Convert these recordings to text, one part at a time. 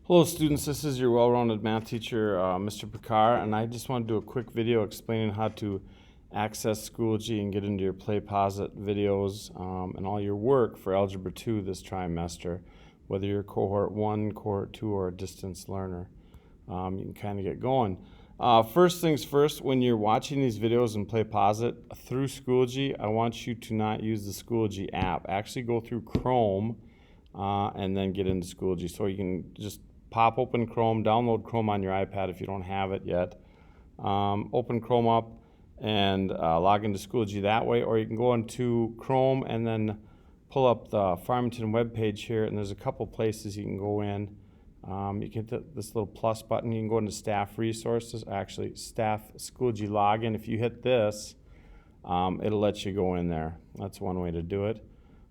Hello students, this is your well-rounded math teacher, Mr. Picard, and I just want to do a quick video explaining how to access Schoology and get into your PlayPosit videos and all your work for Algebra 2 this trimester, whether you're Cohort 1, Cohort 2, or a distance learner. You can kind of get going. First things first, when you're watching these videos in PlayPosit through Schoology, I want you to not use the Schoology app. Actually go through Chrome and then get into Schoology. So you can just pop open Chrome, download Chrome on your iPad if you don't have it yet. Open Chrome up and log into Schoology that way, or you can go into Chrome and then pull up the Farmington webpage here, and there's a couple places you can go in. You can hit this little plus button, you can go into staff resources, actually staff Schoology login. If you hit this, it'll let you go in there. That's one way to do it.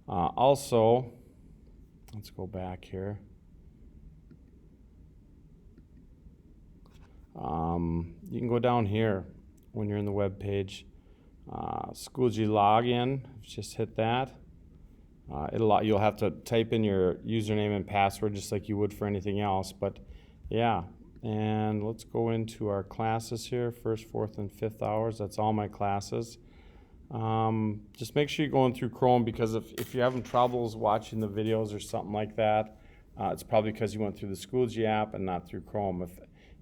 Also, let's go back here. You can go down here when you're in the web page. Schoology login, just hit that. You'll have to type in your username and password just like you would for anything else, but yeah. And let's go into our classes here, first, fourth, and fifth hours. That's all my classes. Just make sure you're going through Chrome, because if you're having troubles watching the videos or something like that, it's probably because you went through the Schoology app and not through Chrome.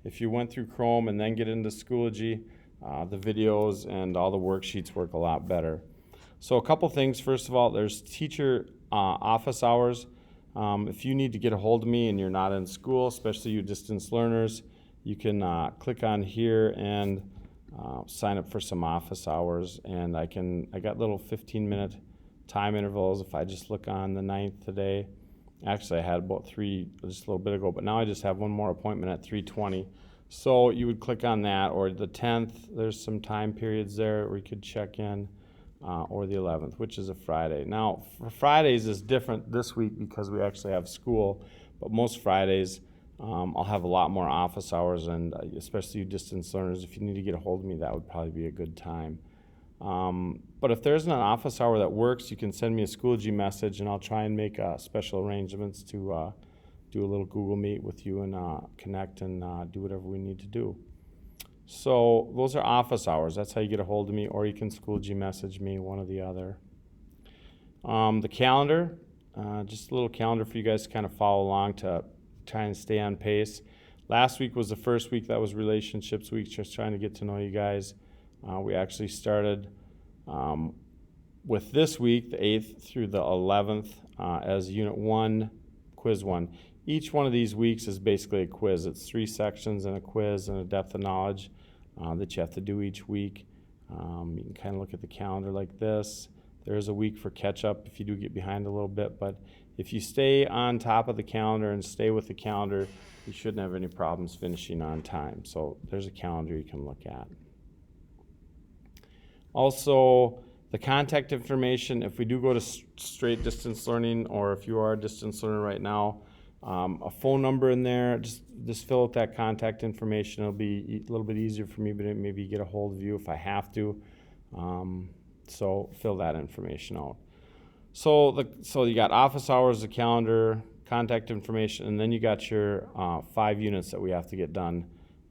If you went through Chrome and then get into Schoology, the videos and all the worksheets work a lot better. So a couple things. First of all, there's teacher office hours. If you need to get a hold of me and you're not in school, especially you distance learners, you can click on here and sign up for some office hours. And I got little 15-minute time intervals. If I just look on the 9th today, actually, I had about 3 just a little bit ago, but now I just have one more appointment at 3:20. So you would click on that, or the 10th, there's some time periods there where you could check in, or the 11th, which is a Friday. Now, for Fridays is different this week because we actually have school, but most Fridays I'll have a lot more office hours, and especially you distance learners, if you need to get a hold of me, that would probably be a good time. But if there isn't an office hour that works, you can send me a Schoology message, and I'll try and make special arrangements to do a little Google Meet with you and connect and do whatever we need to do. So those are office hours. That's how you get a hold of me, or you can Schoology message me, one or the other. The calendar, just a little calendar for you guys to kind of follow along to try and stay on pace. Last week was the first week that was relationships week, just trying to get to know you guys. We actually started with this week, the 8th through the 11th, as Unit 1, Quiz 1. Each one of these weeks is basically a quiz. It's 3 sections and a quiz and a depth of knowledge that you have to do each week. You can kind of look at the calendar like this. There is a week for catch-up if you do get behind a little bit, but if you stay on top of the calendar and stay with the calendar, you shouldn't have any problems finishing on time. So there's a calendar you can look at. Also, the contact information, if we do go to straight distance learning, or if you are a distance learner right now, a phone number in there, just fill out that contact information. It'll be a little bit easier for me, but maybe get a hold of you if I have to. So fill that information out. So you got office hours, the calendar, contact information, and then you got your 5 units that we have to get done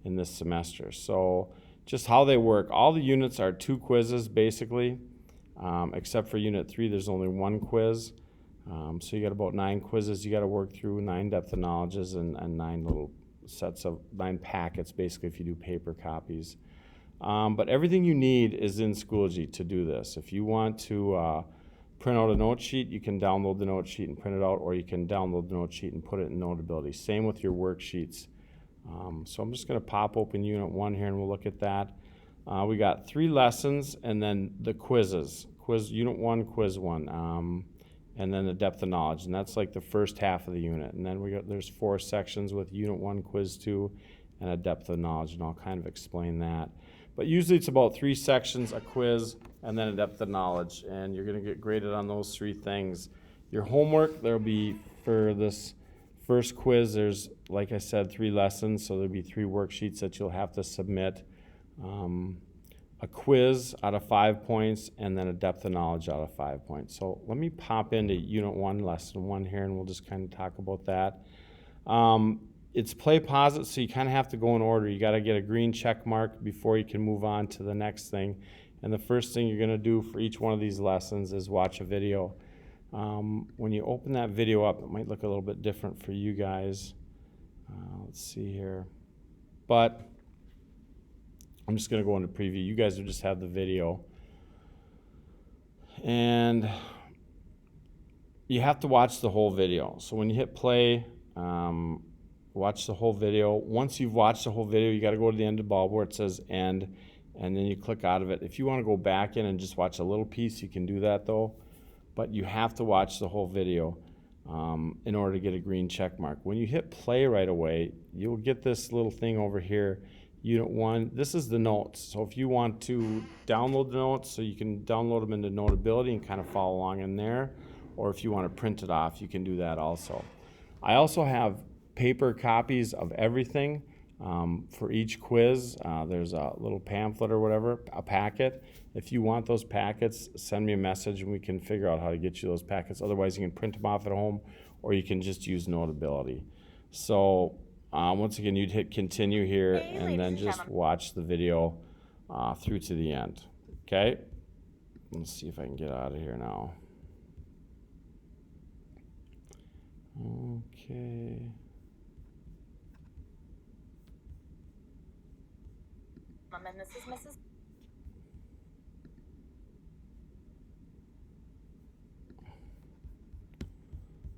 in this semester. So just how they work. All the units are 2 quizzes basically, except for Unit 3, there's only 1 quiz. So you got about 9 quizzes you got to work through, 9 depth of knowledges, and 9 little sets of 9 packets basically if you do paper copies. But everything you need is in Schoology to do this. If you want to print out a note sheet, you can download the note sheet and print it out, or you can download the note sheet and put it in Notability. Same with your worksheets. So I'm just going to pop open Unit 1 here and we'll look at that. We got 3 lessons and then the quizzes. Unit 1, Quiz 1, and then the depth of knowledge, and that's like the first half of the unit. And then there's 4 sections with Unit 1, Quiz 2, and a depth of knowledge, and I'll kind of explain that. But usually it's about 3 sections, a quiz, and then a depth of knowledge, and you're going to get graded on those 3 things. Your homework, there'll be, for this first quiz, there's, like I said, 3 lessons, so there'll be 3 worksheets that you'll have to submit. A quiz out of 5 points, and then a depth of knowledge out of 5 points. So let me pop into Unit 1, Lesson 1 here, and we'll just kind of talk about that. it's play pause it, so you kind of have to go in order. You got to get a green check mark before you can move on to the next thing. And the first thing you're going to do for each one of these lessons is watch a video. When you open that video up, it might look a little bit different for you guys. Let's see here. But I'm just going to go into preview. You guys will just have the video. And you have to watch the whole video. So when you hit play, watch the whole video. Once you've watched the whole video, you got to go to the end of the bulb where it says end, and then you click out of it. If you want to go back in and just watch a little piece, you can do that though. But you have to watch the whole video in order to get a green check mark. When you hit play right away, you'll get this little thing over here. Unit 1, this is the notes. So if you want to download the notes, so you can download them into Notability and kind of follow along in there, or if you want to print it off, you can do that also. I also have paper copies of everything for each quiz. There's a little pamphlet or whatever, a packet. If you want those packets, send me a message and we can figure out how to get you those packets. Otherwise, you can print them off at home, or you can just use Notability. So once again, you'd hit continue here and then just watch the video through to the end. Okay? Let's see if I can get out of here now. Okay. And this is Mrs.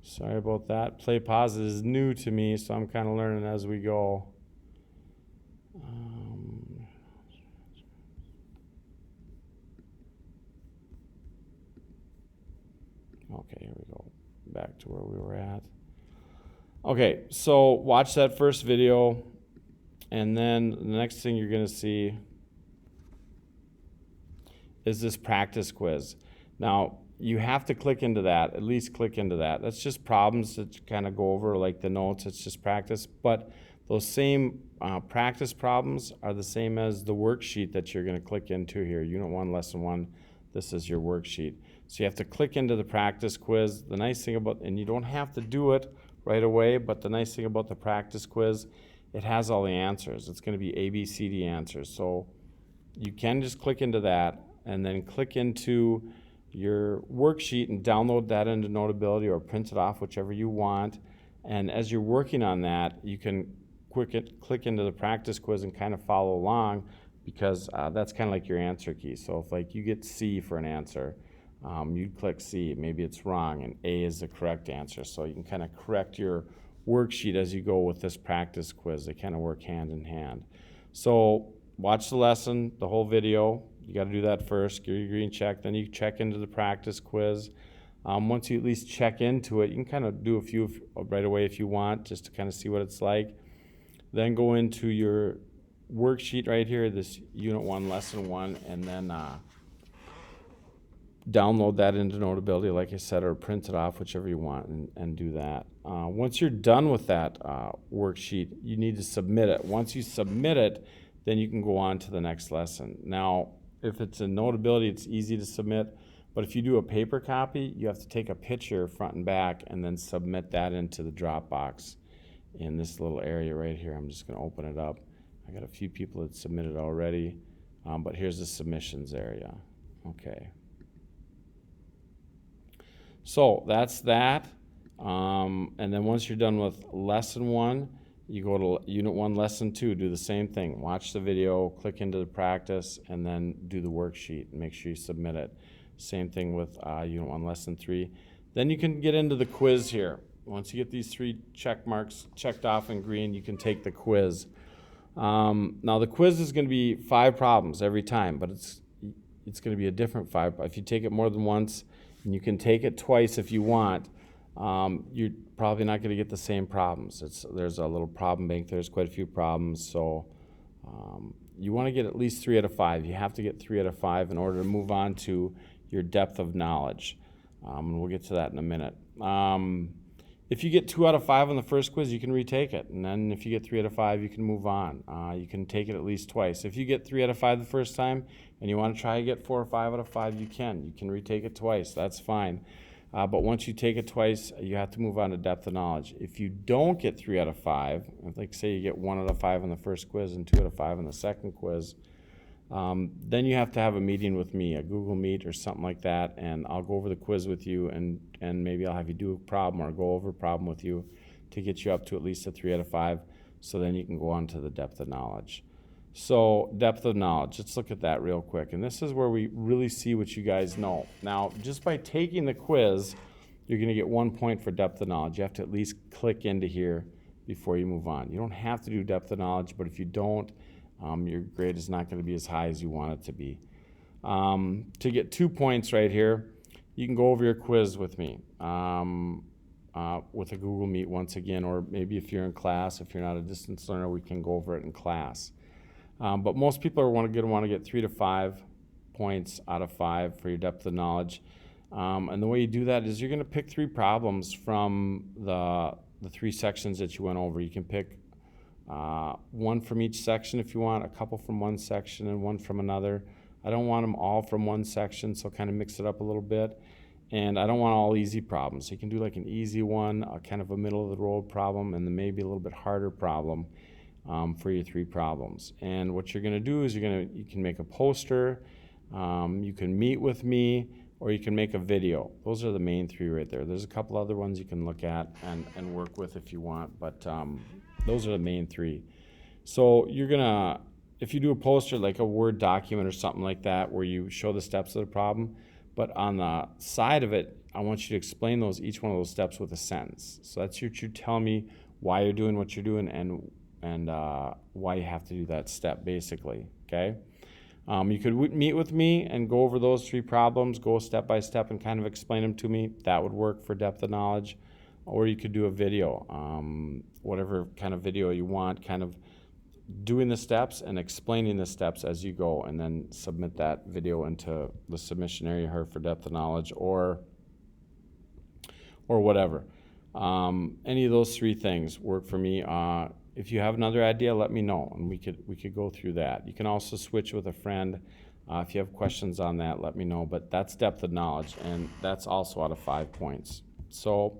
Sorry about that. Play pause is new to me, so I'm kind of learning as we go. Okay, here we go. Back to where we were at. Okay, so watch that first video, and then the next thing you're going to see is this practice quiz. Now, you have to click into that, at least click into that. That's just problems that kind of go over, like the notes, it's just practice. But those same practice problems are the same as the worksheet that you're going to click into here. Unit 1, Lesson 1, this is your worksheet. So you have to click into the practice quiz. The nice thing about, and you don't have to do it right away, but the nice thing about the practice quiz, it has all the answers. It's going to be A, B, C, D answers. So you can just click into that and then click into your worksheet and download that into Notability or print it off, whichever you want. And as you're working on that, you can click into the practice quiz and kind of follow along, because that's kind of like your answer key. So if like you get C for an answer, you'd click C, maybe it's wrong, and A is the correct answer. So you can kind of correct your worksheet as you go with this practice quiz. They kind of work hand in hand. So watch the lesson, the whole video. You got to do that first, get your green check, then you check into the practice quiz. Once you at least check into it, you can kind of do a few right away if you want, just to kind of see what it's like. Then go into your worksheet right here, this Unit 1, Lesson 1, and then download that into Notability, like I said, or print it off, whichever you want, and do that. Once you're done with that worksheet, you need to submit it. Once you submit it, then you can go on to the next lesson. Now, if it's in Notability, it's easy to submit, but if you do a paper copy, you have to take a picture front and back and then submit that into the Dropbox in this little area right here. I'm just going to open it up. I got a few people that submitted already, but here's the submissions area. Okay. So that's that. And then once you're done with Lesson 1, you go to Unit 1, Lesson 2, do the same thing. Watch the video, click into the practice, and then do the worksheet and make sure you submit it. Same thing with Unit 1, Lesson 3. Then you can get into the quiz here. Once you get these 3 check marks checked off in green, you can take the quiz. Now the quiz is going to be 5 problems every time, but it's going to be a different 5. If you take it more than once, and you can take it twice if you want, you're probably not going to get the same problems. There's a little problem bank. There's quite a few problems, so you want to get at least 3 out of 5. You have to get 3 out of 5 in order to move on to your depth of knowledge. And we'll get to that in a minute. If you get 2 out of 5 on the first quiz, you can retake it. And then if you get 3 out of 5, you can move on. You can take it at least twice. If you get 3 out of 5 the first time and you want to try to get 4 or 5 out of 5, you can. You can retake it twice. That's fine. But once you take it twice, you have to move on to depth of knowledge. If you don't get 3 out of 5, like say you get 1 out of 5 on the first quiz and 2 out of 5 on the second quiz, then you have to have a meeting with me, a Google Meet or something like that, and I'll go over the quiz with you, and maybe I'll have you do a problem or go over a problem with you to get you up to at least a 3 out of 5, so then you can go on to the depth of knowledge. So depth of knowledge, let's look at that real quick. And this is where we really see what you guys know. Now, just by taking the quiz, you're going to get 1 point for depth of knowledge. You have to at least click into here before you move on. You don't have to do depth of knowledge, but if you don't, your grade is not going to be as high as you want it to be. To get 2 points right here, you can go over your quiz with me with a Google Meet once again, or maybe if you're in class, if you're not a distance learner, we can go over it in class. But most people are want to get 3 to 5 points out of 5 for your depth of knowledge. And the way you do that is you're going to pick 3 problems from the 3 sections that you went over. You can pick 1 from each section if you want, a couple from one section and 1 from another. I don't want them all from one section, so kind of mix it up a little bit. And I don't want all easy problems. So you can do like an easy one, a kind of a middle of the road problem, and then maybe a little bit harder problem. For your 3 problems. And what you're going to do is you can make a poster, you can meet with me, or you can make a video. Those are the main 3 right there. There's a couple other ones you can look at and work with if you want, but those are the main 3. So you're gonna, if you do a poster like a Word document or something like that where you show the steps of the problem, but on the side of it, I want you to explain each one of those steps with a sentence. So that's you tell me why you're doing what you're doing and why you have to do that step, basically, okay? You could meet with me and go over those 3 problems, go step by step and kind of explain them to me. That would work for depth of knowledge. Or you could do a video, whatever kind of video you want, kind of doing the steps and explaining the steps as you go, and then submit that video into the submission area here for depth of knowledge or whatever. Any of those 3 things work for me. If you have another idea, let me know, and we could go through that. You can also switch with a friend. If you have questions on that, let me know. But that's depth of knowledge, and that's also out of 5 points. So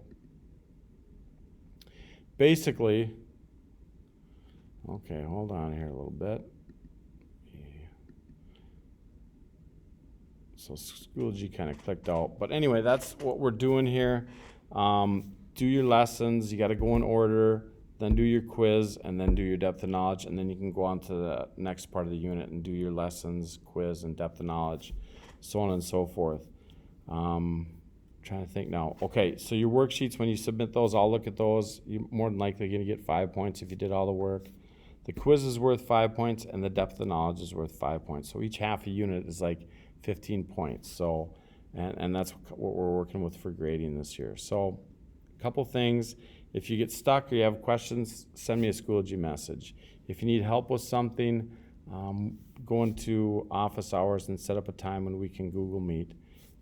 basically, okay, hold on here a little bit. So Schoology kind of clicked out. But anyway, that's what we're doing here. Do your lessons. You got to go in order. Then do your quiz, and then do your depth of knowledge, and then you can go on to the next part of the unit and do your lessons, quiz, and depth of knowledge, so on and so forth. Trying to think now. Okay, so your worksheets, when you submit those, I'll look at those. You're more than likely going to get 5 points if you did all the work. The quiz is worth 5 points, and the depth of knowledge is worth 5 points. So each half a unit is like 15 points. So, and that's what we're working with for grading this year. So, a couple things. If you get stuck or you have questions, send me a Schoology message. If you need help with something, go into office hours and set up a time when we can Google Meet.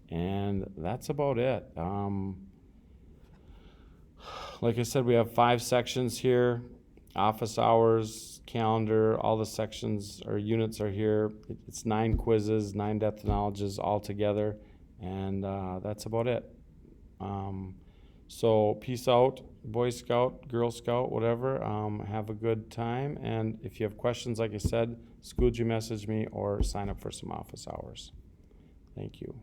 And that's about it. Like I said, we have 5 sections here. Office hours, calendar, all the sections or units are here. It's 9 quizzes, 9 depth of knowledges all together. And that's about it. So peace out, Boy Scout, Girl Scout, whatever. Have a good time. And if you have questions, like I said, Schoology message me or sign up for some office hours. Thank you.